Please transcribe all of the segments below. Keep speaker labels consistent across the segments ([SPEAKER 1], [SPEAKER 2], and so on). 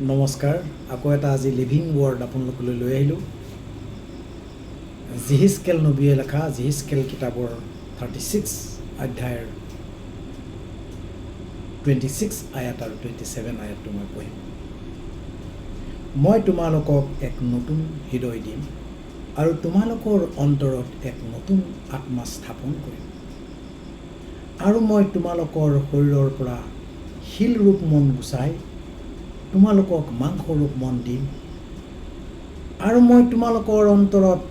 [SPEAKER 1] নমস্কাৰ আকৌ এটা আজি লিভিং ৱৰ্ড আপোনালোকলৈ লৈ আহিলোঁ জিহিজকেল নবীয়ে লেখা জিহিজকেল কিতাপৰ 36 অধ্যায়ৰ 26 আয়াত আৰু 27 আয়াতটো মই পঢ়িম। মই তোমালোকক এক নতুন হৃদয় দিম আৰু তোমালোকৰ অন্তৰত এক নতুন আত্মা স্থাপন কৰিম আৰু মই তোমালোকৰ শৰীৰৰ পৰা শিল ৰূপ মন গুচাই তোমালোকক মাংসৰূপ মন দিম আৰু মই তোমালোকৰ অন্তৰত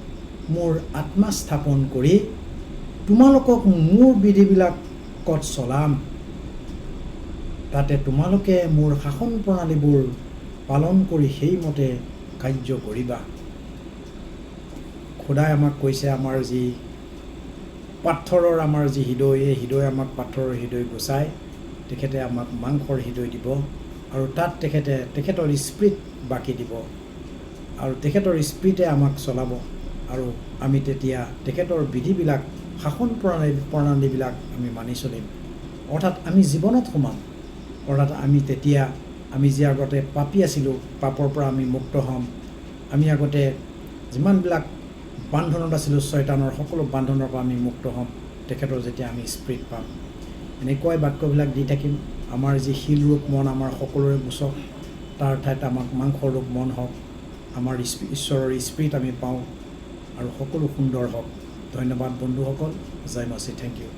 [SPEAKER 1] মোৰ আত্মা স্থাপন কৰি তোমালোকক মোৰ বিধিবিলাকত চলাম, তাতে তোমালোকে মোৰ শাসন প্ৰণালীবোৰ পালন কৰি সেইমতে কাৰ্য কৰিবা। খোদাই আমাক কৈছে আমাৰ যি পাথৰৰ আমাৰ যি হৃদয়, এই হৃদয় আমাক পাথৰৰ হৃদয় গুচাই তেখেতে আমাক মাংসৰ হৃদয় দিব আৰু তাত তেখেতৰ স্পিৰিট বাকি দিব আৰু তেখেতৰ স্পিৰিটে আমাক চলাব আৰু আমি তেতিয়া তেখেতৰ বিধিবিলাক শাসন প্ৰণালীবিলাক আমি মানি চলিম। অৰ্থাৎ আমি জীৱনত সোমাম, অৰ্থাৎ আমি তেতিয়া আমি যি আগতে পাপী আছিলোঁ পাপৰ পৰা আমি মুক্ত হ'ম। আমি আগতে যিমানবিলাক বান্ধনত আছিলোঁ শয়তানৰ সকলো বান্ধনৰ পৰা আমি মুক্ত হ'ম তেখেতৰ যেতিয়া আমি স্পিৰিট পাম। এনেকুৱাই বাক্যবিলাক দি থাকিম। আমাৰ যি শিল ৰূপ মন আমাৰ সকলোৰে গুচক, তাৰ ঠাইত আমাক মাংসৰ ৰূপ মন হওক, আমাৰ ঈশ্বৰৰ স্পিৰিট আমি পাওঁ আৰু সকলো সুন্দৰ হওক। ধন্যবাদ বন্ধুসকল, জয় মাছি, থেংক ইউ।